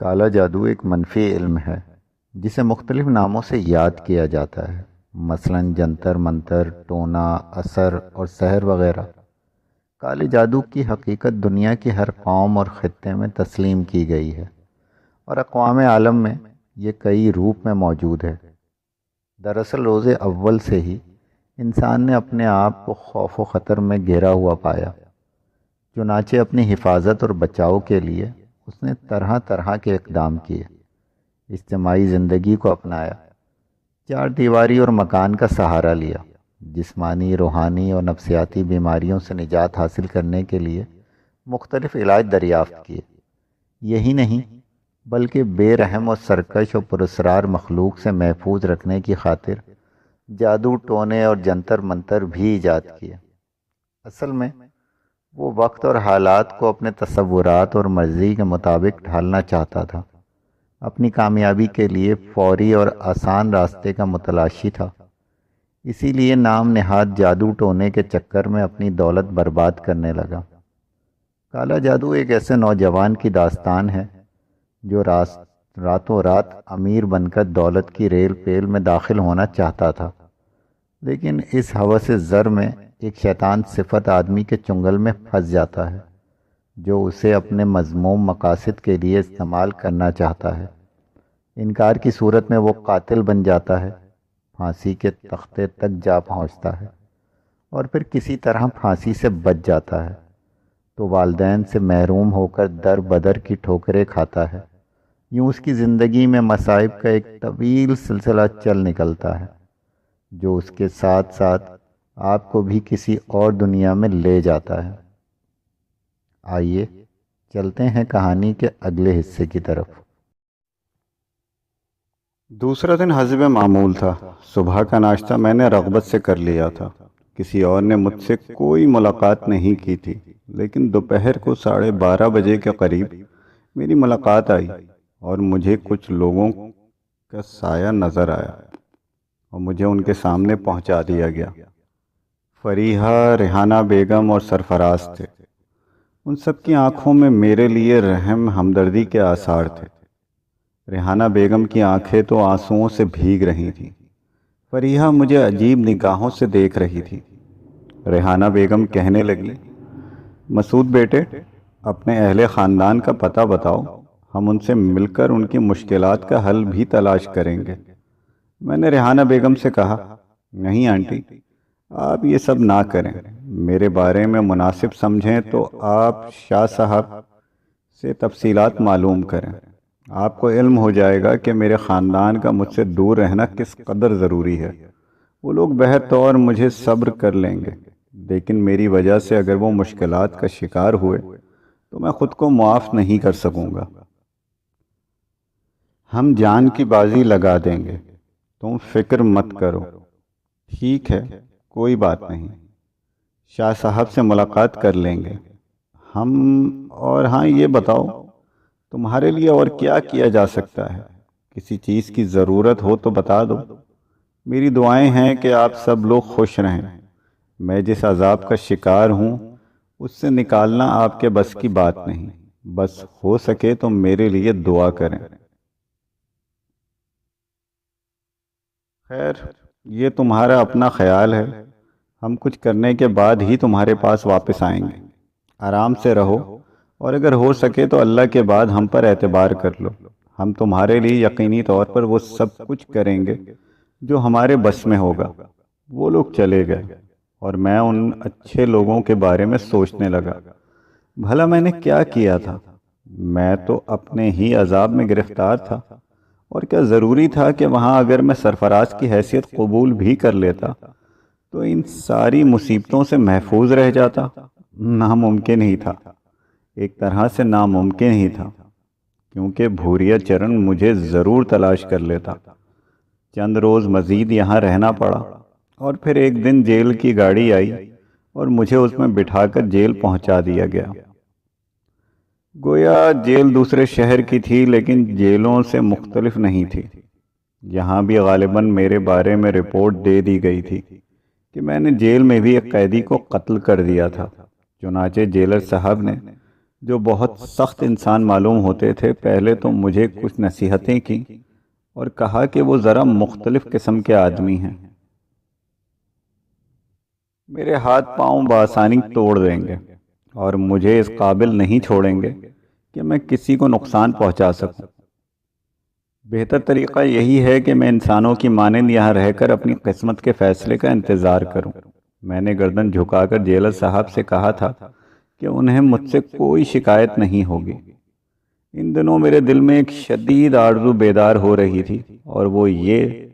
کالا جادو ایک منفی علم ہے جسے مختلف ناموں سے یاد کیا جاتا ہے، مثلا جنتر منتر، ٹونا، اثر اور سحر وغیرہ۔ کالے جادو کی حقیقت دنیا کی ہر قوم اور خطے میں تسلیم کی گئی ہے، اور اقوام عالم میں یہ کئی روپ میں موجود ہے۔ دراصل روز اول سے ہی انسان نے اپنے آپ کو خوف و خطر میں گھیرا ہوا پایا، چنانچہ اپنی حفاظت اور بچاؤ کے لیے اس نے طرح طرح کے اقدام کیے، اجتماعی زندگی کو اپنایا، چار دیواری اور مکان کا سہارا لیا، جسمانی، روحانی اور نفسیاتی بیماریوں سے نجات حاصل کرنے کے لیے مختلف علاج دریافت کیے۔ یہی نہیں بلکہ بے رحم اور سرکش اور پراسرار مخلوق سے محفوظ رکھنے کی خاطر جادو، ٹونے اور جنتر منتر بھی ایجاد کیے۔ اصل میں وہ وقت اور حالات کو اپنے تصورات اور مرضی کے مطابق ڈھالنا چاہتا تھا، اپنی کامیابی کے لیے فوری اور آسان راستے کا متلاشی تھا، اسی لیے نام نہاد جادو ٹونے کے چکر میں اپنی دولت برباد کرنے لگا۔ کالا جادو ایک ایسے نوجوان کی داستان ہے جو راتوں رات امیر بن کر دولت کی ریل پیل میں داخل ہونا چاہتا تھا، لیکن اس ہوس زر میں ایک شیطان صفت آدمی کے چنگل میں پھنس جاتا ہے جو اسے اپنے مذموم مقاصد کے لیے استعمال کرنا چاہتا ہے۔ انکار کی صورت میں وہ قاتل بن جاتا ہے، پھانسی کے تختے تک جا پہنچتا ہے اور پھر کسی طرح پھانسی سے بچ جاتا ہے تو والدین سے محروم ہو کر در بدر کی ٹھوکریں کھاتا ہے۔ یوں اس کی زندگی میں مصائب کا ایک طویل سلسلہ چل نکلتا ہے جو اس کے ساتھ ساتھ آپ کو بھی کسی اور دنیا میں لے جاتا ہے۔ آئیے چلتے ہیں کہانی کے اگلے حصے کی طرف۔ دوسرا دن حسب معمول تھا۔ صبح کا ناشتہ میں نے رغبت سے کر لیا تھا، کسی اور نے مجھ سے کوئی ملاقات نہیں کی تھی، لیکن دوپہر کو 12:30 بجے کے قریب میری ملاقات آئی اور مجھے کچھ لوگوں کا سایہ نظر آیا اور مجھے ان کے سامنے پہنچا دیا گیا۔ فریحہ، ریحانہ بیگم اور سرفراز تھے۔ ان سب کی آنکھوں میں میرے لیے رحم، ہمدردی کے آثار تھے۔ ریحانہ بیگم کی آنکھیں تو آنسوؤں سے بھیگ رہی تھیں۔ فریحہ مجھے عجیب نگاہوں سے دیکھ رہی تھی۔ ریحانہ بیگم کہنے لگی، مسعود بیٹے، اپنے اہل خاندان کا پتہ بتاؤ، ہم ان سے مل کر ان کی مشکلات کا حل بھی تلاش کریں گے۔ میں نے ریحانہ بیگم سے کہا، نہیں آنٹی، آپ یہ سب نہ کریں، میرے بارے میں مناسب سمجھیں تو آپ شاہ صاحب سے تفصیلات معلوم کریں۔ آپ کو علم ہو جائے گا کہ میرے خاندان کا مجھ سے دور رہنا کس قدر ضروری ہے۔ وہ لوگ بہرطور مجھے صبر کر لیں گے، لیکن میری وجہ سے اگر وہ مشکلات کا شکار ہوئے تو میں خود کو معاف نہیں کر سکوں گا۔ ہم جان کی بازی لگا دیں گے، تم فکر مت کرو۔ ٹھیک ہے، کوئی بات نہیں، شاہ صاحب سے ملاقات کر لیں گے ہم۔ اور ہاں، یہ بتاؤ تمہارے لیے اور کیا کیا جا سکتا ہے؟ کسی چیز کی ضرورت ہو تو بتا دو۔ میری دعائیں ہیں کہ آپ سب لوگ خوش رہیں۔ میں جس عذاب کا شکار ہوں اس سے نکالنا آپ کے بس کی بات نہیں، بس ہو سکے تو میرے لیے دعا کریں۔ خیر، یہ تمہارا اپنا خیال ہے، ہم کچھ کرنے کے بعد ہی تمہارے پاس واپس آئیں گے۔ آرام سے رہو، اور اگر ہو سکے تو اللہ کے بعد ہم پر اعتبار کر لو۔ ہم تمہارے لیے یقینی طور پر وہ سب کچھ کریں گے جو ہمارے بس میں ہوگا۔ وہ لوگ چلے گئے اور میں ان اچھے لوگوں کے بارے میں سوچنے لگا، بھلا میں نے کیا کیا تھا؟ میں تو اپنے ہی عذاب میں گرفتار تھا، اور کیا ضروری تھا کہ وہاں اگر میں سرفراز کی حیثیت قبول بھی کر لیتا تو ان ساری مصیبتوں سے محفوظ رہ جاتا؟ ناممکن ہی تھا، ایک طرح سے ناممکن ہی تھا، کیونکہ بھوریا چرن مجھے ضرور تلاش کر لیتا۔ چند روز مزید یہاں رہنا پڑا، اور پھر ایک دن جیل کی گاڑی آئی اور مجھے اس میں بٹھا کر جیل پہنچا دیا گیا۔ گویا جیل دوسرے شہر کی تھی، لیکن جیلوں سے مختلف نہیں تھی۔ یہاں بھی غالباً میرے بارے میں رپورٹ دے دی گئی تھی کہ میں نے جیل میں بھی ایک قیدی کو قتل کر دیا تھا۔ چنانچہ جیلر صاحب نے جو بہت سخت انسان معلوم ہوتے تھے، پہلے تو مجھے کچھ نصیحتیں کی اور کہا کہ وہ ذرا مختلف قسم کے آدمی ہیں، میرے ہاتھ پاؤں بآسانی توڑ دیں گے اور مجھے اس قابل نہیں چھوڑیں گے کہ میں کسی کو نقصان پہنچا سکوں۔ بہتر طریقہ یہی ہے کہ میں انسانوں کی مانند یہاں رہ کر اپنی قسمت کے فیصلے کا انتظار کروں۔ میں نے گردن جھکا کر جیلر صاحب سے کہا تھا کہ انہیں مجھ سے کوئی شکایت نہیں ہوگی۔ ان دنوں میرے دل میں ایک شدید آرزو بیدار ہو رہی تھی، اور وہ یہ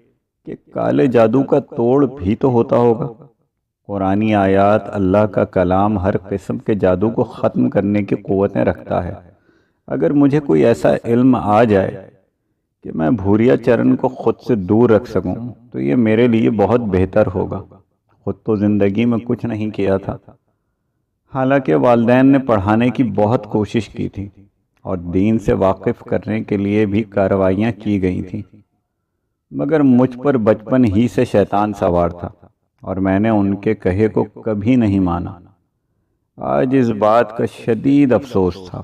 کہ کالے جادو کا توڑ بھی تو ہوتا ہوگا۔ قرآنی آیات، اللہ کا کلام ہر قسم کے جادو کو ختم کرنے کی قوتیں رکھتا ہے۔ اگر مجھے کوئی ایسا علم آ جائے کہ میں بھوریا چرن کو خود سے دور رکھ سکوں تو یہ میرے لیے بہت بہتر ہوگا۔ خود تو زندگی میں کچھ نہیں کیا تھا، حالانکہ والدین نے پڑھانے کی بہت کوشش کی تھی اور دین سے واقف کرنے کے لیے بھی کارروائیاں کی گئی تھیں، مگر مجھ پر بچپن ہی سے شیطان سوار تھا اور میں نے ان کے کہے کو کبھی نہیں مانا۔ آج اس بات کا شدید افسوس تھا۔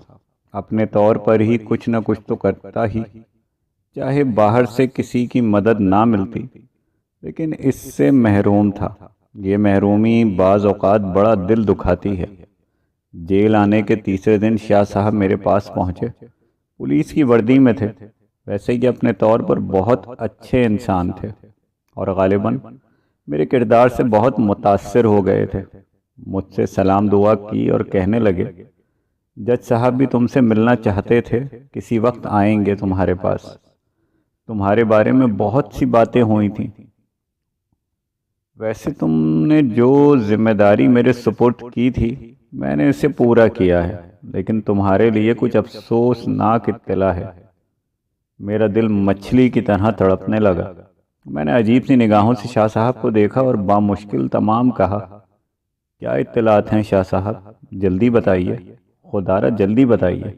اپنے طور پر ہی کچھ نہ کچھ تو کرتا ہی، چاہے باہر سے کسی کی مدد نہ ملتی، لیکن اس سے محروم تھا۔ یہ محرومی بعض اوقات بڑا دل دکھاتی ہے۔ جیل آنے کے تیسرے دن شاہ صاحب میرے پاس پہنچے۔ پولیس کی وردی میں تھے، ویسے یہ اپنے طور پر بہت اچھے انسان تھے اور غالباً میرے کردار سے بہت متاثر ہو گئے تھے۔ مجھ سے سلام دعا کی اور کہنے لگے، جج صاحب بھی تم سے ملنا چاہتے تھے، کسی وقت آئیں گے تمہارے پاس۔ تمہارے بارے میں بہت سی باتیں ہوئی تھیں۔ ویسے تم نے جو ذمہ داری میرے سپرد کی تھی میں نے اسے پورا کیا ہے، لیکن تمہارے لیے کچھ افسوسناک اطلاع ہے۔ میرا دل مچھلی کی طرح تڑپنے لگا۔ میں نے عجیب سی نگاہوں سے شاہ صاحب کو دیکھا اور بامشکل تمام کہا، کیا اطلاعات ہیں شاہ صاحب؟ جلدی بتائیے، خدا را جلدی بتائیے۔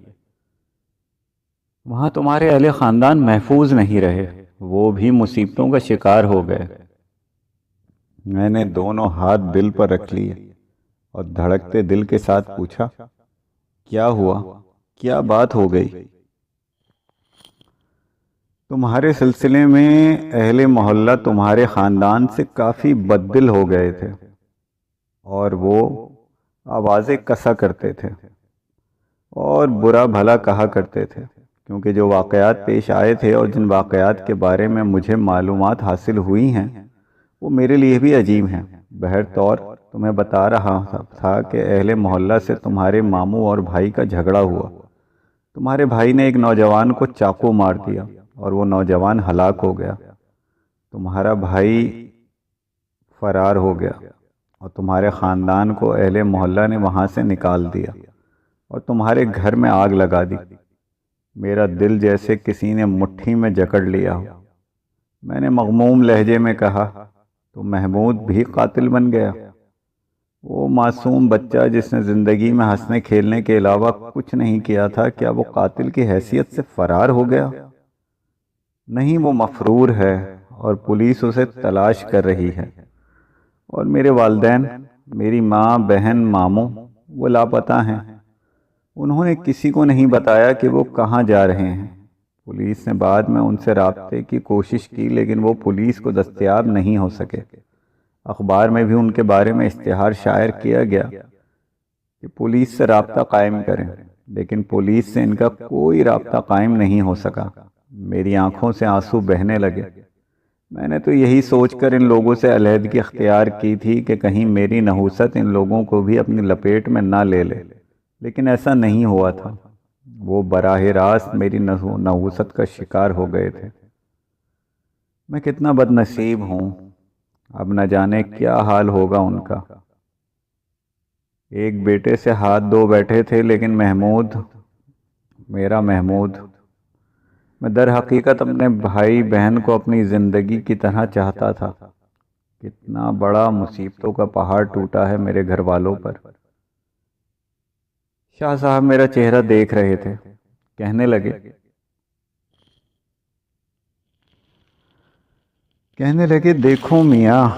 وہاں تمہارے اہل خاندان محفوظ نہیں رہے، وہ بھی مصیبتوں کا شکار ہو گئے۔ میں نے دونوں ہاتھ دل پر رکھ لیے اور دھڑکتے دل کے ساتھ پوچھا، کیا ہوا؟ کیا بات ہو گئی؟ تمہارے سلسلے میں اہل محلہ تمہارے خاندان سے کافی بددل ہو گئے تھے اور وہ آوازیں کسا کرتے تھے اور برا بھلا کہا کرتے تھے، کیونکہ جو واقعات پیش آئے تھے اور جن واقعات کے بارے میں مجھے معلومات حاصل ہوئی ہیں وہ میرے لیے بھی عجیب ہیں۔ بہرطور تمہیں بتا رہا تھا کہ اہل محلہ سے تمہارے ماموں اور بھائی کا جھگڑا ہوا۔ تمہارے بھائی نے ایک نوجوان کو چاقو مار دیا اور وہ نوجوان ہلاک ہو گیا۔ تمہارا بھائی فرار ہو گیا اور تمہارے خاندان کو اہل محلہ نے وہاں سے نکال دیا اور تمہارے گھر میں آگ لگا دی۔ میرا دل جیسے کسی نے مٹھی میں جکڑ لیا ہو۔ میں نے مغموم لہجے میں کہا، تو محمود بھی قاتل بن گیا؟ وہ معصوم بچہ جس نے زندگی میں ہنسنے کھیلنے کے علاوہ کچھ نہیں کیا تھا، کیا وہ قاتل کی حیثیت سے فرار ہو گیا؟ نہیں، وہ مفرور ہے اور پولیس اسے تلاش کر رہی ہے، اور میرے والدین، میری ماں، بہن، ماموں، وہ لاپتہ ہیں۔ انہوں نے کسی کو نہیں بتایا کہ وہ کہاں جا رہے ہیں۔ پولیس نے بعد میں ان سے رابطے کی کوشش کی، لیکن وہ پولیس کو دستیاب نہیں ہو سکے۔ اخبار میں بھی ان کے بارے میں اشتہار شائع کیا گیا کہ پولیس سے رابطہ قائم کریں، لیکن پولیس سے ان کا کوئی رابطہ قائم نہیں ہو سکا۔ میری آنکھوں سے آنسو بہنے لگے۔ میں نے تو یہی سوچ کر ان لوگوں سے علیحدگی اختیار کی تھی کہ کہیں میری نحوست ان لوگوں کو بھی اپنی لپیٹ میں نہ لے لے، لیکن ایسا نہیں ہوا تھا۔ وہ براہ راست میری نحوست کا شکار ہو گئے تھے۔ میں کتنا بد نصیب ہوں، اب نہ جانے کیا حال ہوگا ان کا۔ ایک بیٹے سے ہاتھ دھو بیٹھے تھے، لیکن محمود، میرا محمود، میں در حقیقت اپنے بھائی بہن کو اپنی زندگی کی طرح چاہتا تھا۔ کتنا بڑا مصیبتوں کا پہاڑ ٹوٹا ہے میرے گھر والوں پر۔ شاہ صاحب میرا چہرہ دیکھ رہے تھے، کہنے لگے، دیکھو میاں،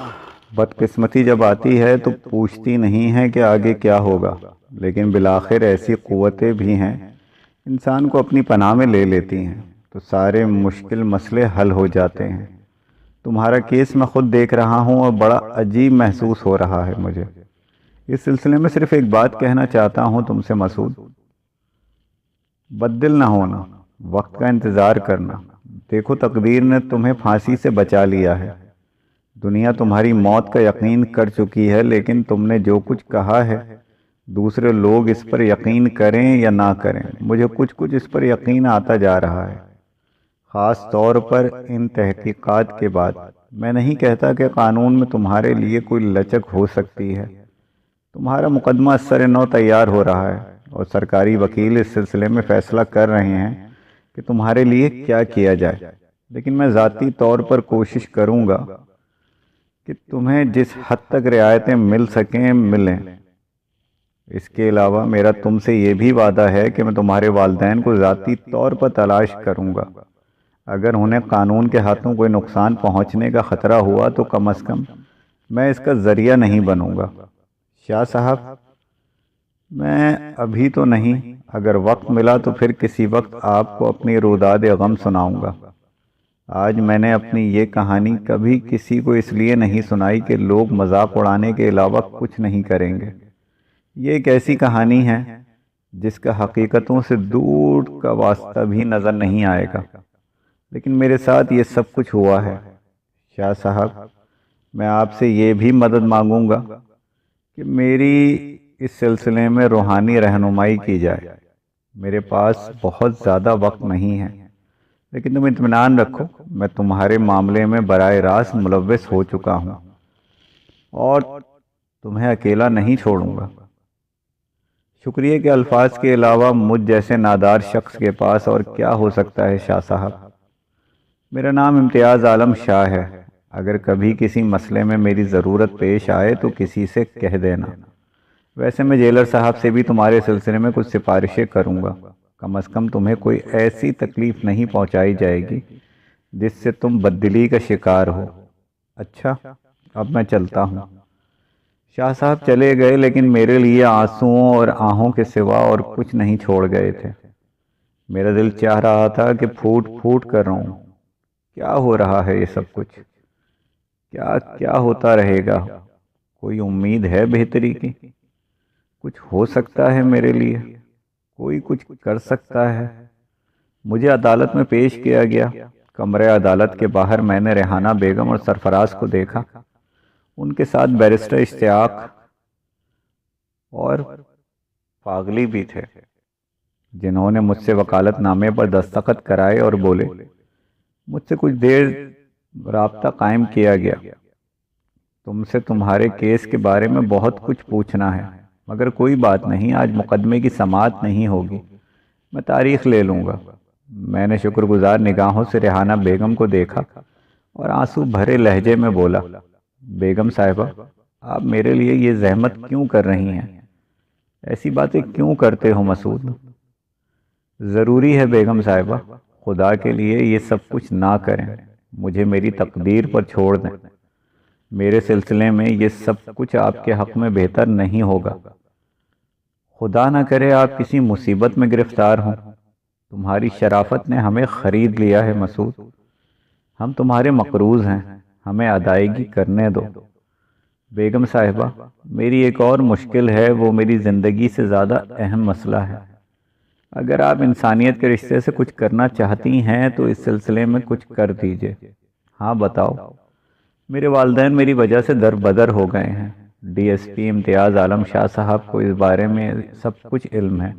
بدقسمتی جب آتی ہے تو پوچھتی نہیں ہے کہ آگے کیا ہوگا، لیکن بالآخر ایسی قوتیں بھی ہیں انسان کو اپنی پناہ میں لے لیتی ہیں تو سارے مشکل مسئلے حل ہو جاتے ہیں۔ تمہارا کیس میں خود دیکھ رہا ہوں اور بڑا عجیب محسوس ہو رہا ہے مجھے۔ اس سلسلے میں صرف ایک بات کہنا چاہتا ہوں تم سے مسعود، بد دل نہ ہونا، وقت کا انتظار کرنا۔ دیکھو تقدیر نے تمہیں پھانسی سے بچا لیا ہے، دنیا تمہاری موت کا یقین کر چکی ہے، لیکن تم نے جو کچھ کہا ہے دوسرے لوگ اس پر یقین کریں یا نہ کریں، مجھے کچھ اس پر یقین آتا جا رہا ہے، خاص طور پر ان تحقیقات کے بعد۔ میں نہیں کہتا کہ قانون میں تمہارے لیے کوئی لچک ہو سکتی ہے، تمہارا مقدمہ سر نو تیار ہو رہا ہے اور سرکاری وکیل اس سلسلے میں فیصلہ کر رہے ہیں کہ تمہارے لیے کیا کیا جائے، لیکن میں ذاتی طور پر کوشش کروں گا کہ تمہیں جس حد تک رعایتیں مل سکیں ملیں۔ اس کے علاوہ میرا تم سے یہ بھی وعدہ ہے کہ میں تمہارے والدین کو ذاتی طور پر تلاش کروں گا، اگر انہیں قانون کے ہاتھوں کوئی نقصان پہنچنے کا خطرہ ہوا تو کم از کم میں اس کا ذریعہ نہیں بنوں گا۔ شاہ صاحب، میں ابھی تو نہیں، اگر وقت ملا تو پھر کسی وقت آپ کو اپنی روداد غم سناؤں گا۔ آج میں نے اپنی یہ کہانی کبھی کسی کو اس لیے نہیں سنائی کہ لوگ مذاق اڑانے کے علاوہ کچھ نہیں کریں گے۔ یہ ایک ایسی کہانی ہے جس کا حقیقتوں سے دور کا واسطہ بھی نظر نہیں آئے گا، لیکن میرے ساتھ یہ سب کچھ ہوا ہے۔ شاہ صاحب، میں آپ سے یہ بھی مدد مانگوں گا کہ میری اس سلسلے میں روحانی رہنمائی کی جائے۔ میرے پاس بہت زیادہ وقت نہیں ہے، لیکن تم اطمینان رکھو، میں تمہارے معاملے میں براہ راست ملوث ہو چکا ہوں اور تمہیں اکیلا نہیں چھوڑوں گا۔ شکریہ کے الفاظ کے علاوہ مجھ جیسے نادار شخص کے پاس اور کیا ہو سکتا ہے شاہ صاحب۔ میرا نام امتیاز عالم شاہ ہے، اگر کبھی کسی مسئلے میں میری ضرورت پیش آئے تو کسی سے کہہ دینا۔ ویسے میں جیلر صاحب سے بھی تمہارے سلسلے میں کچھ سفارشیں کروں گا، کم از کم تمہیں کوئی ایسی تکلیف نہیں پہنچائی جائے گی جس سے تم بددلی کا شکار ہو۔ اچھا، اب میں چلتا ہوں۔ شاہ صاحب چلے گئے، لیکن میرے لیے آنسوؤں اور آہوں کے سوا اور کچھ نہیں چھوڑ گئے تھے۔ میرا دل چاہ رہا تھا کہ پھوٹ پھوٹ کر رہوں۔ کیا ہو رہا ہے یہ سب کچھ؟ کیا ہوتا رہے گا؟ کوئی امید ہے بہتری کی؟ کچھ ہو سکتا ہے میرے لیے؟ کوئی کچھ کر سکتا ہے؟ مجھے عدالت میں پیش کیا گیا۔ کمرے عدالت کے باہر میں نے ریحانہ بیگم اور سرفراز کو دیکھا، ان کے ساتھ بیرسٹر اشتیاق اور فاغلی بھی تھے، جنہوں نے مجھ سے وکالت نامے پر دستخط کرائے اور بولے۔ مجھ سے کچھ دیر رابطہ قائم کیا گیا۔ تم سے تمہارے کیس کے بارے میں بہت کچھ پوچھنا ہے، مگر کوئی بات نہیں، آج مقدمے کی سماعت نہیں ہوگی، میں تاریخ لے لوں گا۔ میں نے شکر گزار نگاہوں سے ریحانہ بیگم کو دیکھا اور آنسو بھرے لہجے میں بولا، بیگم صاحبہ، آپ میرے لیے یہ زحمت کیوں کر رہی ہیں؟ ایسی باتیں کیوں کرتے ہو مسعود؟ ضروری ہے بیگم صاحبہ، خدا کے لیے یہ سب کچھ نہ کریں، مجھے میری تقدیر پر چھوڑ دیں۔ میرے سلسلے میں یہ سب کچھ آپ کے حق میں بہتر نہیں ہوگا۔ خدا نہ کرے آپ کسی مصیبت میں گرفتار ہوں۔ تمہاری شرافت نے ہمیں خرید لیا ہے مسعود، ہم تمہارے مقروض ہیں، ہمیں ادائیگی کرنے دو۔ بیگم صاحبہ، میری ایک اور مشکل ہے، وہ میری زندگی سے زیادہ اہم مسئلہ ہے۔ اگر آپ انسانیت کے رشتے سے کچھ کرنا چاہتی ہیں تو اس سلسلے میں کچھ کر دیجئے۔ ہاں بتاؤ۔ میرے والدین میری وجہ سے در بدر ہو گئے ہیں۔ ڈی ایس پی امتیاز عالم شاہ صاحب کو اس بارے میں سب کچھ علم ہے،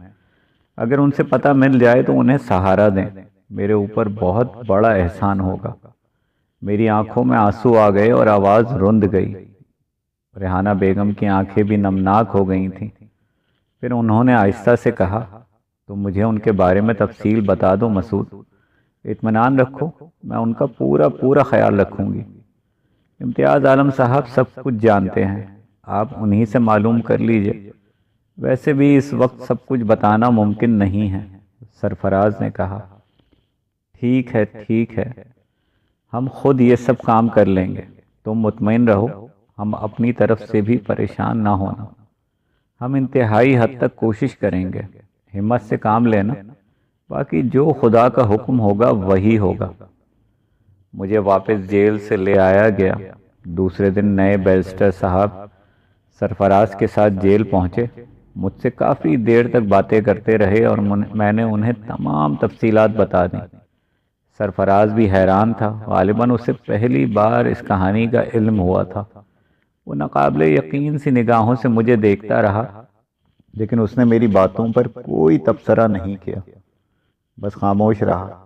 اگر ان سے پتہ مل جائے تو انہیں سہارا دیں، میرے اوپر بہت بڑا احسان ہوگا۔ میری آنکھوں میں آنسو آ گئے اور آواز رند گئی۔ ریحانہ بیگم کی آنکھیں بھی نمناک ہو گئی تھیں۔ پھر انہوں نے آہستہ سے کہا، تو مجھے ان کے بارے میں تفصیل بتا دو مسعود، اطمینان رکھو، میں ان کا پورا خیال رکھوں گی۔ امتیاز عالم صاحب سب کچھ جانتے ہیں، آپ انہی سے معلوم کر لیجئے، ویسے بھی اس وقت سب کچھ بتانا ممکن نہیں ہے، سرفراز نے کہا۔ ٹھیک ہے، ہم خود یہ سب کام کر لیں گے، تم مطمئن رہو، ہم اپنی طرف سے بھی پریشان نہ ہونا۔ ہم انتہائی حد تک کوشش کریں گے، ہمت سے کام لینا، باقی جو خدا کا حکم ہوگا وہی ہوگا۔ مجھے واپس جیل سے لے آیا گیا۔ دوسرے دن نئے بیرسٹر صاحب سرفراز کے ساتھ جیل پہنچے، مجھ سے کافی دیر تک باتیں کرتے رہے اور میں نے انہیں تمام تفصیلات بتا دیں۔ سرفراز بھی حیران تھا، غالباً اسے پہلی بار اس کہانی کا علم ہوا تھا۔ وہ ناقابل یقین سی نگاہوں سے مجھے دیکھتا رہا، لیکن اس نے میری باتوں پر کوئی تبصرہ نہیں کیا، بس خاموش رہا۔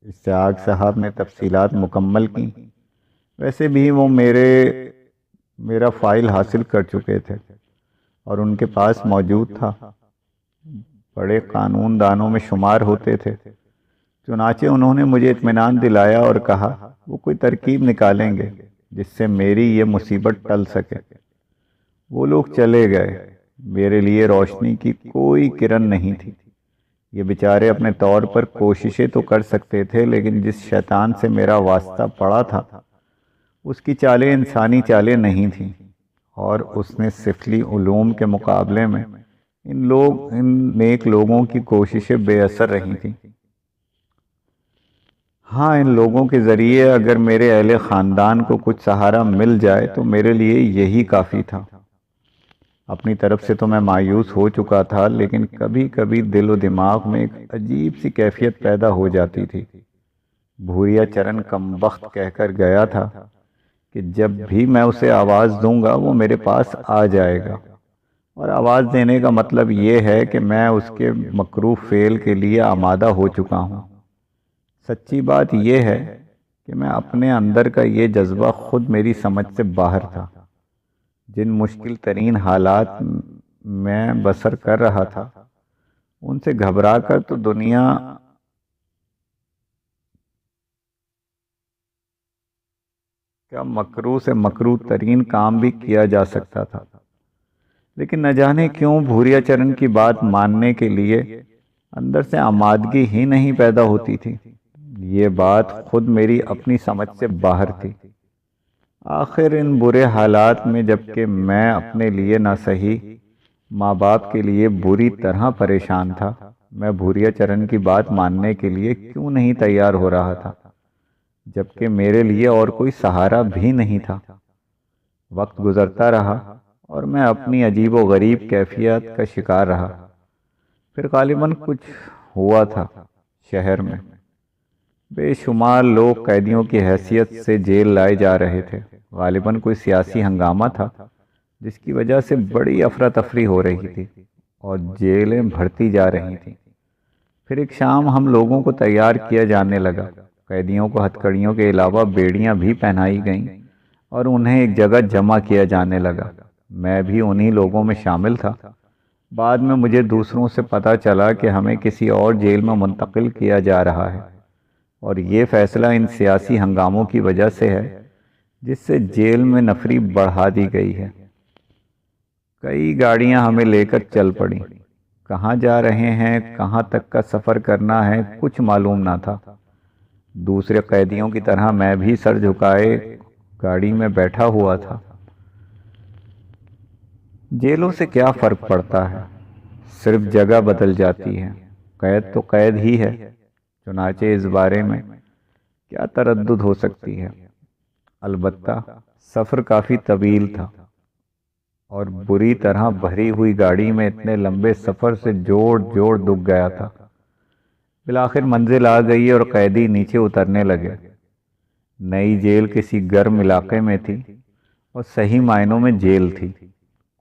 اشتیاق صاحب نے تفصیلات مکمل کی۔ ویسے بھی وہ میرا فائل حاصل کر چکے تھے اور ان کے پاس موجود تھا، بڑے قانون دانوں میں شمار ہوتے تھے۔ چنانچہ انہوں نے مجھے اطمینان دلایا اور کہا وہ کوئی ترکیب نکالیں گے جس سے میری یہ مصیبت ٹل سکے۔ وہ لوگ چلے گئے، میرے لیے روشنی کی کوئی کرن نہیں تھی۔ یہ بیچارے اپنے طور پر کوششیں تو کر سکتے تھے، لیکن جس شیطان سے میرا واسطہ پڑا تھا اس کی چالیں انسانی چالیں نہیں تھیں، اور اس نے سفلی علوم کے مقابلے میں ان نیک لوگوں کی کوششیں بے اثر رہی تھیں۔ ہاں، ان لوگوں کے ذریعے اگر میرے اہل خاندان کو کچھ سہارا مل جائے تو میرے لیے یہی کافی تھا۔ اپنی طرف سے تو میں مایوس ہو چکا تھا، لیکن کبھی کبھی دل و دماغ میں ایک عجیب سی کیفیت پیدا ہو جاتی تھی۔ بھوریا چرن کمبخت کہہ کر گیا تھا کہ جب بھی میں اسے آواز دوں گا وہ میرے پاس آ جائے گا، اور آواز دینے کا مطلب یہ ہے کہ میں اس کے مکروہ فعل کے لیے آمادہ ہو چکا ہوں۔ سچی بات یہ ہے کہ میں اپنے اندر کا یہ جذبہ خود میری سمجھ سے باہر تھا۔ جن مشکل ترین حالات میں بسر کر رہا تھا ان سے گھبرا کر تو دنیا کا مکروہ سے مکروہ ترین کام بھی کیا جا سکتا تھا، لیکن نہ جانے کیوں بھوریا چرن کی بات ماننے کے لیے اندر سے آمادگی ہی نہیں پیدا ہوتی تھی۔ یہ بات خود میری اپنی سمجھ سے باہر تھی۔ آخر ان برے حالات میں جبکہ میں اپنے لیے نہ صحیح ماں باپ کے لیے بری طرح پریشان تھا، میں بھوریا چرن کی بات ماننے کے لیے کیوں نہیں تیار ہو رہا تھا، جبکہ میرے لیے اور کوئی سہارا بھی نہیں تھا۔ وقت گزرتا رہا اور میں اپنی عجیب و غریب کیفیت کا شکار رہا۔ پھر غالباً کچھ ہوا تھا۔ شہر میں بے شمار لوگ قیدیوں کی حیثیت سے جیل لائے جا رہے تھے۔ غالباً کوئی سیاسی ہنگامہ تھا جس کی وجہ سے بڑی افراتفری ہو رہی تھی اور جیلیں بھرتی جا رہی تھیں۔ پھر ایک شام ہم لوگوں کو تیار کیا جانے لگا۔ قیدیوں کو ہتھ کڑیوں کے علاوہ بیڑیاں بھی پہنائی گئیں اور انہیں ایک جگہ جمع کیا جانے لگا۔ میں بھی انہی لوگوں میں شامل تھا۔ بعد میں مجھے دوسروں سے پتہ چلا کہ ہمیں کسی اور جیل میں منتقل کیا جا رہا ہے، اور یہ فیصلہ ان سیاسی ہنگاموں کی وجہ سے ہے جس سے جیل میں نفری بڑھا دی گئی ہے۔ کئی گاڑیاں ہمیں لے کر چل پڑیں۔ کہاں جا رہے ہیں، کہاں تک کا سفر کرنا ہے، کچھ معلوم نہ تھا۔ دوسرے قیدیوں کی طرح میں بھی سر جھکائے گاڑی میں بیٹھا ہوا تھا۔ جیلوں سے کیا فرق پڑتا ہے، صرف جگہ بدل جاتی ہے، قید تو قید ہی ہے۔ چنانچہ اس بارے میں کیا تردد ہو سکتی ہے؟ البتہ سفر کافی طویل تھا اور بری طرح بھری ہوئی گاڑی میں اتنے لمبے سفر سے جوڑ دکھ گیا تھا۔ بالآخر منزل آ گئی اور قیدی نیچے اترنے لگے۔ نئی جیل کسی گرم علاقے میں تھی اور صحیح معنوں میں جیل تھی۔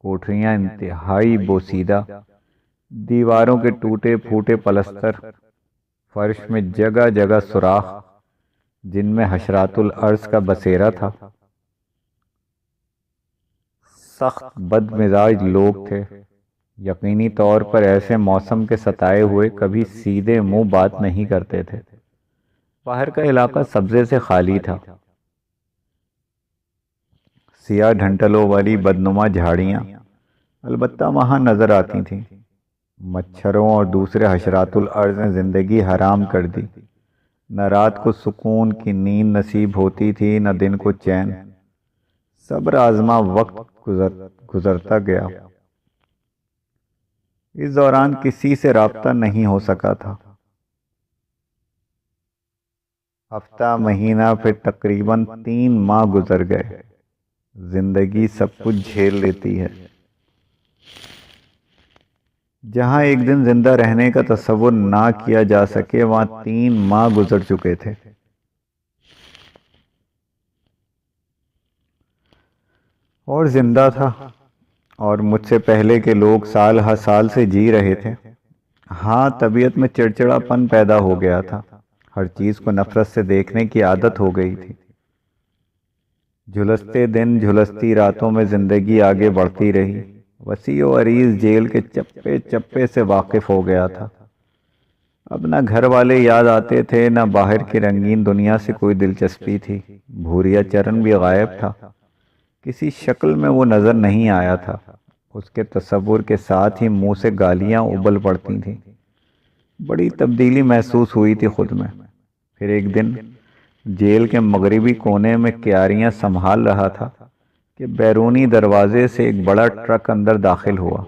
کوٹریاں انتہائی بوسیدہ، دیواروں کے ٹوٹے پھوٹے پلستر، فرش میں جگہ جگہ سوراخ جن میں حشرات الارض کا بسیرا تھا۔ سخت بد مزاج لوگ تھے، یقینی طور پر ایسے موسم کے ستائے ہوئے کبھی سیدھے منہ بات نہیں کرتے تھے۔ باہر کا علاقہ سبزے سے خالی تھا۔ سیاہ ڈھنٹلوں والی بدنما جھاڑیاں البتہ وہاں نظر آتی تھیں۔ مچھروں اور دوسرے حشرات الارض نے زندگی حرام کر دی۔ نہ رات کو سکون کی نیند نصیب ہوتی تھی، نہ دن کو چین۔ صبر آزما وقت گزرتا گیا۔ اس دوران کسی سے رابطہ نہیں ہو سکا تھا۔ ہفتہ، مہینہ، پھر تقریباً 3 ماہ گزر گئے۔ زندگی سب کچھ جھیل لیتی ہے۔ جہاں ایک دن زندہ رہنے کا تصور نہ کیا جا سکے، وہاں 3 ماہ گزر چکے تھے۔ اور زندہ تھا، اور مجھ سے پہلے کے لوگ سال ہر سال سے جی رہے تھے۔ ہاں، طبیعت میں چڑچڑا پن پیدا ہو گیا تھا، ہر چیز کو نفرت سے دیکھنے کی عادت ہو گئی تھی۔ جھلستے دن، جھلستی راتوں میں زندگی آگے بڑھتی رہی۔ وسیع و عریض جیل کے چپے چپے سے واقف ہو گیا تھا۔ اب نہ گھر والے یاد آتے تھے، نہ باہر کی رنگین دنیا سے کوئی دلچسپی تھی۔ بھوریا چرن بھی غائب تھا، کسی شکل میں وہ نظر نہیں آیا تھا۔ اس کے تصور کے ساتھ ہی منہ سے گالیاں ابل پڑتی تھیں۔ بڑی تبدیلی محسوس ہوئی تھی خود میں۔ پھر ایک دن جیل کے مغربی کونے میں کیاریاں سنبھال رہا تھا کہ بیرونی دروازے سے ایک بڑا ٹرک اندر داخل ہوا۔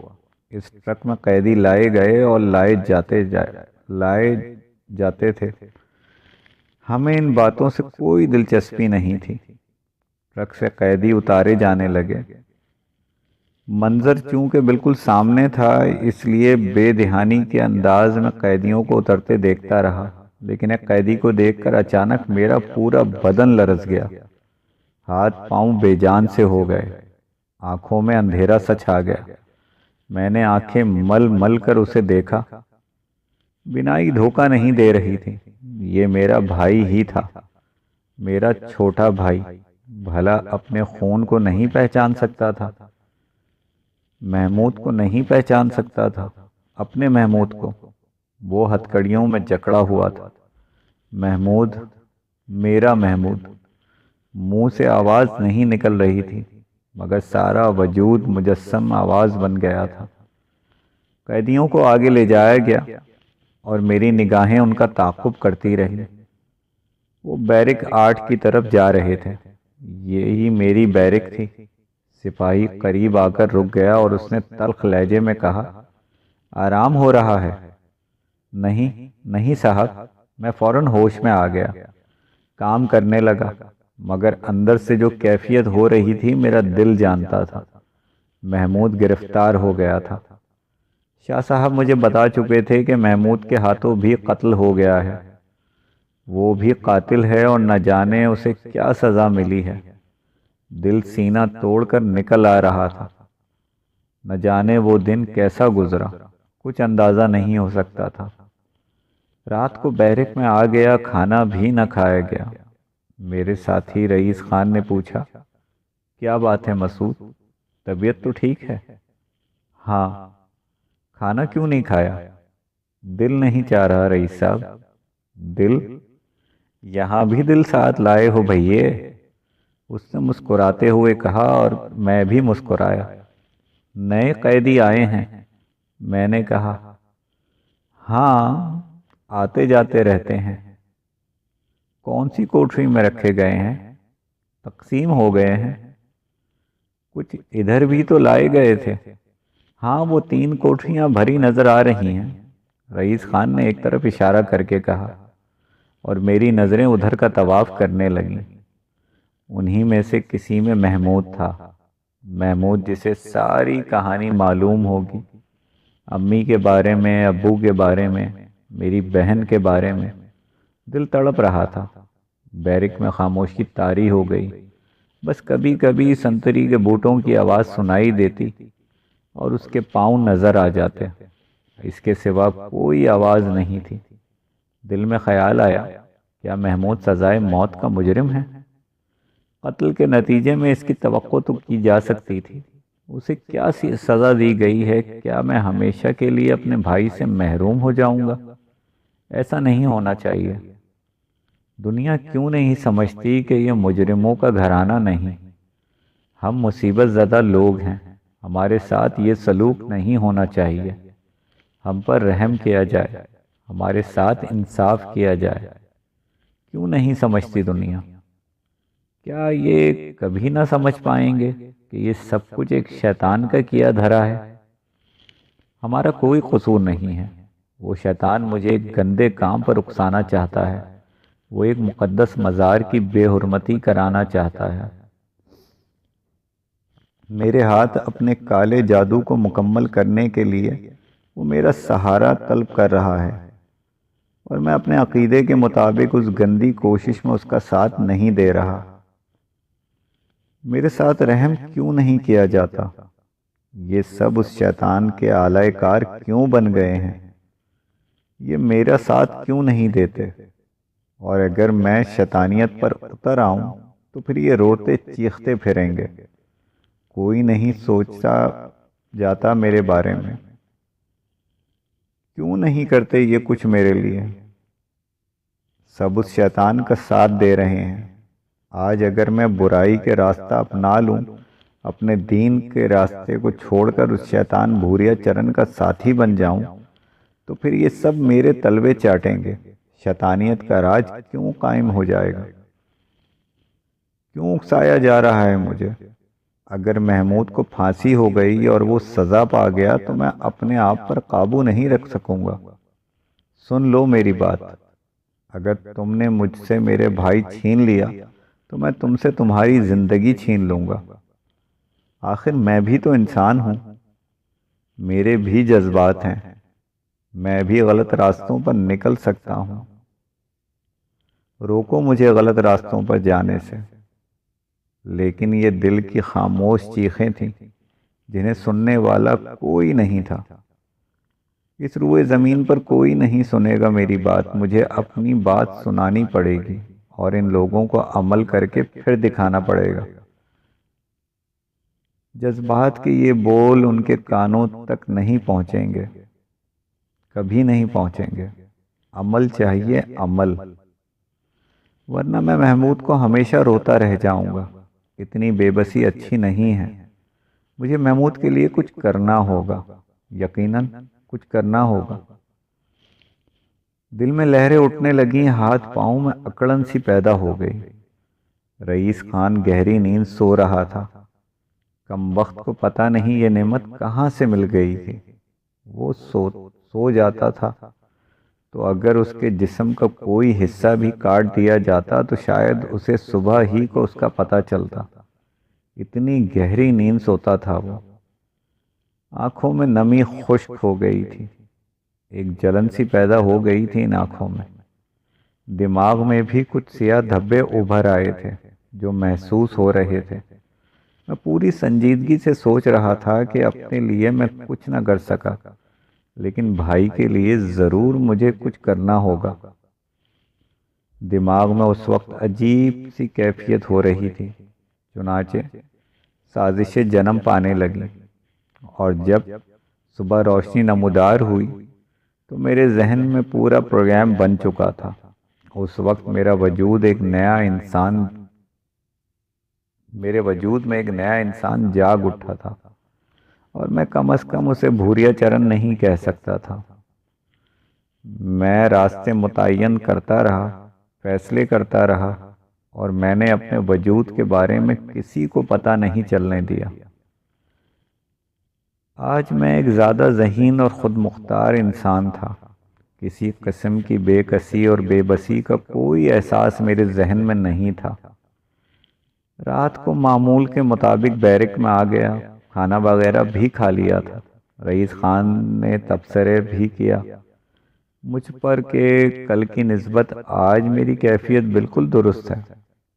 اس ٹرک میں قیدی لائے گئے اور لائے جاتے تھے۔ ہمیں ان باتوں سے کوئی دلچسپی نہیں تھی۔ ٹرک سے قیدی اتارے جانے لگے۔ منظر چونکہ بالکل سامنے تھا، اس لیے بے دہانی کے انداز میں قیدیوں کو اترتے دیکھتا رہا، لیکن ایک قیدی کو دیکھ کر اچانک میرا پورا بدن لرز گیا۔ ہاتھ پاؤں بے جان سے ہو گئے، آنکھوں میں اندھیرا سا چھا گیا۔ میں نے آنکھیں مل مل کر اسے دیکھا۔ بینائی دھوکہ نہیں دے رہی تھی، یہ میرا بھائی ہی تھا، میرا چھوٹا بھائی۔ بھلا اپنے خون کو نہیں پہچان سکتا تھا؟ محمود کو نہیں پہچان سکتا تھا؟ اپنے محمود کو؟ وہ ہتھکڑیوں میں جکڑا ہوا تھا۔ محمود، میرا محمود۔ منہ سے آواز نہیں نکل رہی تھی، مگر سارا وجود مجسم آواز بن گیا تھا۔ قیدیوں کو آگے لے جایا گیا اور میری نگاہیں ان کا تعاقب کرتی رہی۔ وہ بیرک 8 کی طرف جا رہے تھے۔ یہی میری بیرک تھی۔ سپاہی قریب آ کر رک گیا اور اس نے تلخ لہجے میں کہا، آرام ہو رہا ہے؟ نہیں نہیں صاحب۔ میں فوراً ہوش میں آ گیا، کام کرنے لگا، مگر اندر سے جو کیفیت ہو رہی تھی میرا دل جانتا تھا۔ محمود گرفتار ہو گیا تھا۔ شاہ صاحب مجھے بتا چکے تھے کہ محمود کے ہاتھوں بھی قتل ہو گیا ہے۔ وہ بھی قاتل ہے اور نہ جانے اسے کیا سزا ملی ہے۔ دل سینہ توڑ کر نکل آ رہا تھا۔ نہ جانے وہ دن کیسا گزرا، کچھ اندازہ نہیں ہو سکتا تھا۔ رات کو بیرک میں آ گیا، کھانا بھی نہ کھایا گیا۔ میرے ساتھی رئیس خان نے پوچھا، کیا بات ہے مسعود، طبیعت تو ٹھیک ہے؟ ہاں۔ کھانا کیوں نہیں کھایا؟ دل نہیں چاہ رہا رئیس صاحب۔ دل؟ یہاں بھی دل ساتھ لائے ہو بھئیے؟ اس نے مسکراتے ہوئے کہا اور میں بھی مسکرایا۔ نئے قیدی آئے ہیں؟ میں نے کہا، ہاں، آتے جاتے رہتے ہیں۔ کون سی کوٹری میں رکھے گئے ہیں؟ تقسیم ہو گئے ہیں۔ کچھ ادھر بھی تو لائے گئے تھے۔ ہاں، وہ 3 کوٹریاں بھری نظر آ رہی ہیں، رئیس خان نے ایک طرف اشارہ کر کے کہا، اور میری نظریں ادھر کا طواف کرنے لگیں۔ انہی میں سے کسی میں محمود تھا، محمود جسے ساری کہانی معلوم ہوگی، امی کے بارے میں، ابو کے بارے میں، میری بہن کے بارے میں۔ دل تڑپ رہا تھا۔ بیرک میں خاموشی طاری ہو گئی، بس کبھی کبھی سنتری کے بوٹوں کی آواز سنائی دیتی اور اس کے پاؤں نظر آ جاتے۔ اس کے سوا کوئی آواز نہیں تھی۔ دل میں خیال آیا، کیا محمود سزائے موت کا مجرم ہے؟ قتل کے نتیجے میں اس کی توقع تو کی جا سکتی تھی۔ اسے کیا سزا دی گئی ہے؟ کیا میں ہمیشہ کے لیے اپنے بھائی سے محروم ہو جاؤں گا؟ ایسا نہیں ہونا چاہیے۔ دنیا کیوں نہیں سمجھتی کہ یہ مجرموں کا گھرانہ نہیں؟ ہم مصیبت زدہ لوگ ہیں، ہمارے ساتھ یہ سلوک نہیں ہونا چاہیے۔ ہم پر رحم کیا جائے، ہمارے ساتھ انصاف کیا جائے۔ کیوں نہیں سمجھتی دنیا؟ کیا یہ کبھی نہ سمجھ پائیں گے کہ یہ سب کچھ ایک شیطان کا کیا دھرا ہے؟ ہمارا کوئی قصور نہیں ہے، وہ شیطان مجھے ایک گندے کام پر اکسانا چاہتا ہے، وہ ایک مقدس مزار کی بے حرمتی کرانا چاہتا ہے۔ میرے ہاتھ اپنے کالے جادو کو مکمل کرنے کے لیے وہ میرا سہارا طلب کر رہا ہے، اور میں اپنے عقیدے کے مطابق اس گندی کوشش میں اس کا ساتھ نہیں دے رہا۔ میرے ساتھ رحم کیوں نہیں کیا جاتا؟ یہ سب اس شیطان کے آلائے کار کیوں بن گئے ہیں؟ یہ میرا ساتھ کیوں نہیں دیتے؟ اور اگر میں شیطانیت پر اتر آؤں تو پھر یہ روتے چیختے پھریں گے۔ کوئی نہیں سوچتا جاتا میرے بارے میں، کیوں نہیں کرتے یہ کچھ میرے لیے؟ سب اس شیطان کا ساتھ دے رہے ہیں۔ آج اگر میں برائی کے راستہ اپنا لوں، اپنے دین کے راستے کو چھوڑ کر اس شیطان بھوریا چرن کا ساتھی بن جاؤں تو پھر یہ سب میرے تلوے چاٹیں گے۔ شیطانیت کا راج کیوں قائم ہو جائے گا؟ کیوں اکسایا جا رہا ہے مجھے؟ اگر محمود کو پھانسی ہو گئی اور وہ سزا پا گیا تو میں اپنے آپ پر قابو نہیں رکھ سکوں گا۔ سن لو میری بات، اگر تم نے مجھ سے میرے بھائی چھین لیا تو میں تم سے تمہاری زندگی چھین لوں گا۔ آخر میں بھی تو انسان ہوں، میرے بھی جذبات ہیں، میں بھی غلط راستوں پر نکل سکتا ہوں۔ روکو مجھے غلط راستوں پر جانے سے۔ لیکن یہ دل کی خاموش چیخیں تھیں جنہیں سننے والا کوئی نہیں تھا۔ اس روئے زمین پر کوئی نہیں سنے گا میری بات، مجھے اپنی بات سنانی پڑے گی اور ان لوگوں کو عمل کر کے پھر دکھانا پڑے گا۔ جذبات کے یہ بول ان کے کانوں تک نہیں پہنچیں گے، کبھی نہیں پہنچیں گے۔ عمل چاہیے، عمل، ورنہ میں محمود کو ہمیشہ روتا رہ جاؤں گا۔ اتنی بے بسی اچھی نہیں ہے، مجھے محمود کے لیے کچھ کرنا ہوگا، یقیناً کچھ کرنا ہوگا۔ دل میں لہریں اٹھنے لگیں، ہاتھ پاؤں میں اکڑن سی پیدا ہو گئی۔ رئیس خان گہری نیند سو رہا تھا، کم وقت کو پتہ نہیں یہ نعمت کہاں سے مل گئی تھی۔ وہ سو جاتا تھا تو اگر اس کے جسم کا کوئی حصہ بھی کاٹ دیا جاتا تو شاید اسے صبح ہی کو اس کا پتہ چلتا۔ اتنی گہری نیند سوتا تھا وہ۔ آنکھوں میں نمی خشک ہو گئی تھی، ایک جلن سی پیدا ہو گئی تھی ان آنکھوں میں۔ دماغ میں بھی کچھ سیاہ دھبے ابھر آئے تھے جو محسوس ہو رہے تھے۔ میں پوری سنجیدگی سے سوچ رہا تھا کہ اپنے لیے میں کچھ نہ کر سکا، لیکن بھائی کے لیے ضرور مجھے کچھ کرنا ہوگا۔ دماغ میں اس وقت عجیب سی کیفیت ہو رہی تھی، چنانچہ سازشیں جنم پانے لگیں، اور جب صبح روشنی نمودار ہوئی تو میرے ذہن میں پورا پروگرام بن چکا تھا۔ اس وقت میرے وجود میں ایک نیا انسان جاگ اٹھا تھا، اور میں کم از کم اسے بھوریا چرن نہیں کہہ سکتا تھا۔ میں راستے متعین کرتا رہا، فیصلے کرتا رہا، اور میں نے اپنے وجود کے بارے میں کسی کو پتہ نہیں چلنے دیا۔ آج میں ایک زیادہ ذہین اور خود مختار انسان تھا۔ کسی قسم کی بے کسی اور بے بسی کا کوئی احساس میرے ذہن میں نہیں تھا۔ رات کو معمول کے مطابق بیرک میں آ گیا، کھانا وغیرہ بھی کھا لیا تھا۔ رئیس خان نے تبصرے بھی کیا مجھ پر کہ کل کی نسبت آج میری کیفیت بالکل درست ہے،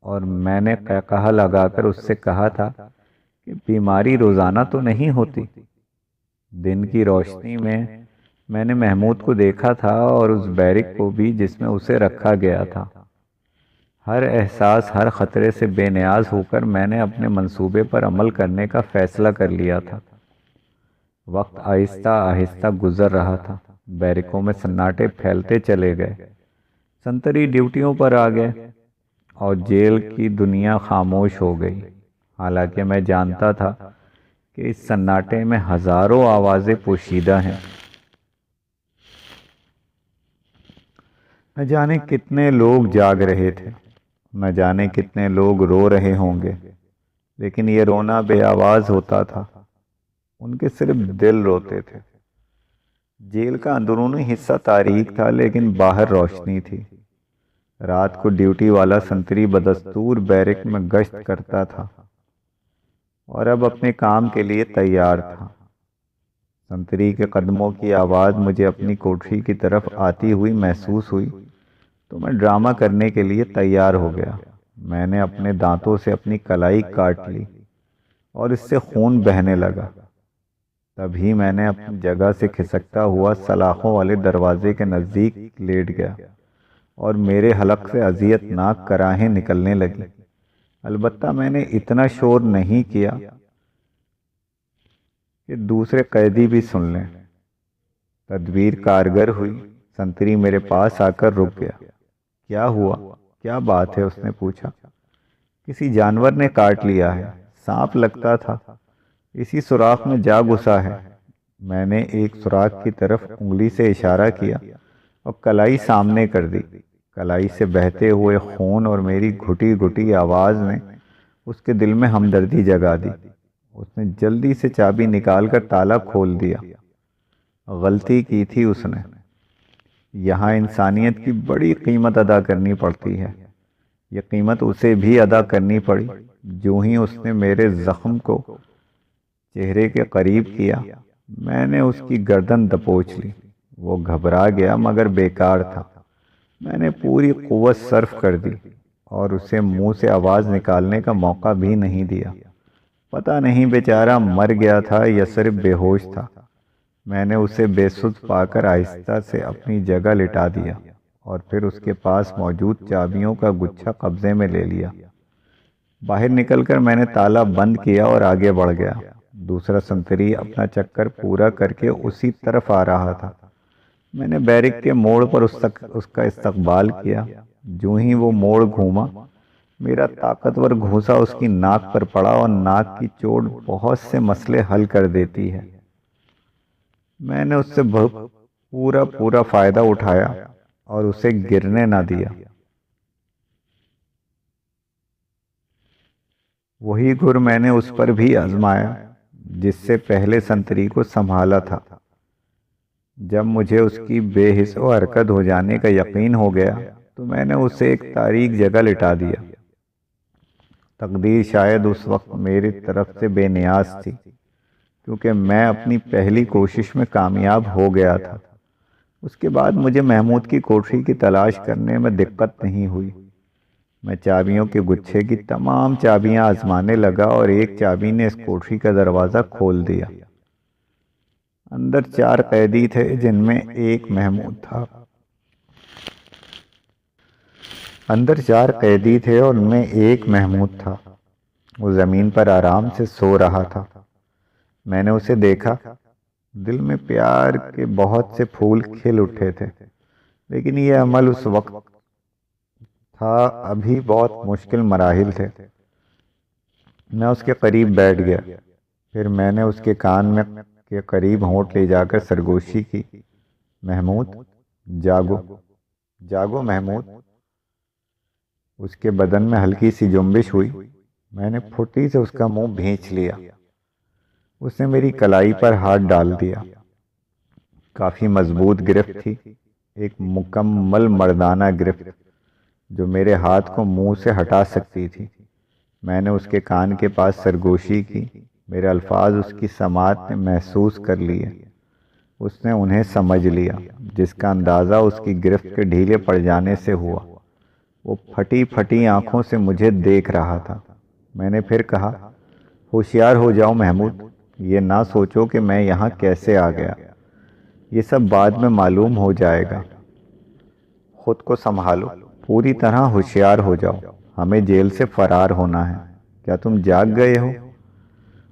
اور میں نے قہقہہ لگا کر اس سے کہا تھا کہ بیماری روزانہ تو نہیں ہوتی۔ دن کی روشنی میں نے محمود کو دیکھا تھا، اور اس بیرک کو بھی جس میں اسے رکھا گیا تھا۔ ہر احساس، ہر خطرے سے بے نیاز ہو کر میں نے اپنے منصوبے پر عمل کرنے کا فیصلہ کر لیا تھا۔ وقت آہستہ آہستہ گزر رہا تھا، بیرکوں میں سناٹے پھیلتے چلے گئے، سنتری ڈیوٹیوں پر آ گئے، اور جیل کی دنیا خاموش ہو گئی۔ حالانکہ میں جانتا تھا کہ اس سناٹے میں ہزاروں آوازیں پوشیدہ ہیں۔ نہ جانے کتنے لوگ جاگ رہے تھے، نہ جانے کتنے لوگ رو رہے ہوں گے، لیکن یہ رونا بے آواز ہوتا تھا، ان کے صرف دل روتے تھے۔ جیل کا اندرونی حصہ تاریک تھا لیکن باہر روشنی تھی۔ رات کو ڈیوٹی والا سنتری بدستور بیرک میں گشت کرتا تھا اور اب اپنے کام کے لیے تیار تھا۔ سنتری کے قدموں کی آواز مجھے اپنی کوٹری کی طرف آتی ہوئی محسوس ہوئی تو میں ڈرامہ کرنے کے لیے تیار ہو گیا۔ میں نے اپنے دانتوں سے اپنی کلائی کاٹ لی اور اس سے خون بہنے لگا۔ تبھی میں نے اپنی جگہ سے کھسکتا ہوا سلاخوں والے دروازے کے نزدیک لیٹ گیا اور میرے حلق سے اذیت ناک کراہیں نکلنے لگی۔ البتہ میں نے اتنا شور نہیں کیا کہ دوسرے قیدی بھی سن لیں۔ تدبیر کارگر ہوئی۔ سنتری میرے پاس آ کر رک گیا۔ کیا ہوا؟ کیا بات ہے؟ اس نے پوچھا۔ کسی جانور نے کاٹ لیا ہے، سانپ لگتا تھا، اسی سوراخ میں جا گھسا ہے۔ میں نے ایک سوراخ کی طرف انگلی سے اشارہ کیا اور کلائی سامنے کر دی۔ کلائی سے بہتے ہوئے خون اور میری گھٹی گھٹی آواز نے اس کے دل میں ہمدردی جگا دی۔ اس نے جلدی سے چابی نکال کر تالا کھول دیا۔ غلطی کی تھی اس نے۔ یہاں انسانیت کی بڑی قیمت ادا کرنی پڑتی ہے۔ یہ قیمت اسے بھی ادا کرنی پڑی۔ جو ہی اس نے میرے زخم کو چہرے کے قریب کیا، میں نے اس کی گردن دبوچ لی۔ وہ گھبرا گیا مگر بیکار تھا۔ میں نے پوری قوت صرف کر دی اور اسے منہ سے آواز نکالنے کا موقع بھی نہیں دیا۔ پتہ نہیں بیچارہ مر گیا تھا یا صرف بے ہوش تھا۔ میں نے اسے بے سدھ پا کر آہستہ سے اپنی جگہ لٹا دیا اور پھر اس کے پاس موجود چابیوں کا گچھا قبضے میں لے لیا۔ باہر نکل کر میں نے تالا بند کیا اور آگے بڑھ گیا۔ دوسرا سنتری اپنا چکر پورا کر کے اسی طرف آ رہا تھا۔ میں نے بیرک کے موڑ پر اس کا استقبال کیا۔ جو ہی وہ موڑ گھوما، میرا طاقتور گھونسا اس کی ناک پر پڑا اور ناک کی چوٹ بہت سے مسئلے حل کر دیتی ہے۔ میں نے اس سے پورا فائدہ اٹھایا اور اسے گرنے نہ دیا۔ وہی گر میں نے اس پر بھی آزمایا جس سے پہلے سنتری کو سنبھالا تھا۔ جب مجھے اس کی بے حس و حرکت ہو جانے کا یقین ہو گیا تو میں نے اسے ایک تاریک جگہ لٹا دیا۔ تقدیر شاید اس وقت میری طرف سے بے نیاز تھی، کیونکہ میں اپنی پہلی کوشش میں کامیاب ہو گیا تھا۔ اس کے بعد مجھے محمود کی کوٹری کی تلاش کرنے میں دقت نہیں ہوئی۔ میں چابیوں کے گچھے کی تمام چابیاں آزمانے لگا اور ایک چابی نے اس کوٹری کا دروازہ کھول دیا۔ اندر 4 قیدی تھے جن میں ایک محمود تھا۔ اندر 4 قیدی تھے اور ان میں ایک محمود تھا۔ وہ زمین پر آرام سے سو رہا تھا۔ میں نے اسے دیکھا۔ دل میں پیار کے بہت سے پھول کھل اٹھے تھے، لیکن یہ عمل اس وقت تھا، ابھی بہت مشکل مراحل تھے۔ میں اس کے قریب بیٹھ گیا۔ پھر میں نے اس کے کان میں کے قریب ہونٹ لے جا کر سرگوشی کی۔ محمود، جاگو، جاگو محمود۔ اس کے بدن میں ہلکی سی جنبش ہوئی۔ میں نے پھٹی سے اس کا منہ بھینچ لیا۔ اس نے میری کلائی پر ہاتھ ڈال دیا۔ کافی مضبوط گرفت تھی، ایک مکمل مردانہ گرفت جو میرے ہاتھ کو منہ سے ہٹا سکتی تھی۔ میں نے اس کے کان کے پاس سرگوشی کی۔ میرے الفاظ اس کی سماعت نے محسوس کر لیے۔ اس نے انہیں سمجھ لیا، جس کا اندازہ اس کی گرفت کے ڈھیلے پڑ جانے سے ہوا۔ وہ پھٹی پھٹی آنکھوں سے مجھے دیکھ رہا تھا۔ میں نے پھر کہا، ہوشیار ہو جاؤ محمود، یہ نہ سوچو کہ میں یہاں کیسے آ گیا، یہ سب بعد میں معلوم ہو جائے گا۔ خود کو سنبھالو، پوری طرح ہوشیار ہو جاؤ، ہمیں جیل سے فرار ہونا ہے۔ کیا تم جاگ گئے ہو؟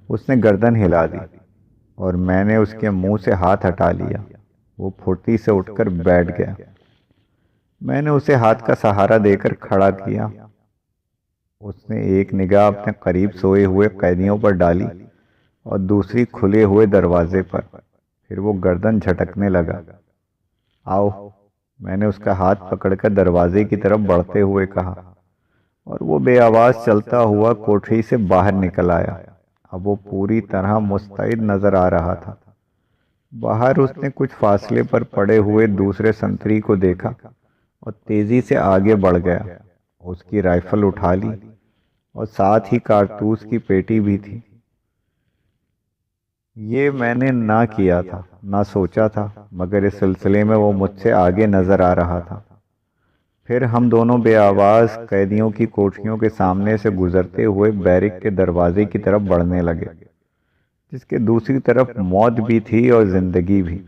اس نے گردن ہلا دی اور میں نے اس کے منہ سے ہاتھ ہٹا لیا۔ وہ پھرتی سے اٹھ کر بیٹھ گیا۔ میں نے اسے ہاتھ کا سہارا دے کر کھڑا کیا۔ اس نے ایک نگاہ اپنے قریب سوئے ہوئے قیدیوں پر ڈالی اور دوسری کھلے ہوئے دروازے پر۔ پھر وہ گردن جھٹکنے لگا۔ آؤ، میں نے اس کا ہاتھ پکڑ کر دروازے کی طرف بڑھتے ہوئے کہا، اور وہ بے آواز چلتا ہوا کوٹری سے باہر نکل آیا۔ اب وہ پوری طرح مستعد نظر آ رہا تھا۔ باہر اس نے کچھ فاصلے پر پڑے ہوئے دوسرے سنتری کو دیکھا اور تیزی سے آگے بڑھ گیا۔ اس کی رائفل اٹھا لی اور ساتھ ہی کارتوس کی پیٹی بھی تھی۔ یہ میں نے نہ کیا تھا، نہ سوچا تھا، مگر اس سلسلے میں وہ مجھ سے آگے نظر آ رہا تھا۔ پھر ہم دونوں بے آواز قیدیوں کی کوٹھیوں کے سامنے سے گزرتے ہوئے بیرک کے دروازے کی طرف بڑھنے لگے، جس کے دوسری طرف موت بھی تھی اور زندگی بھی۔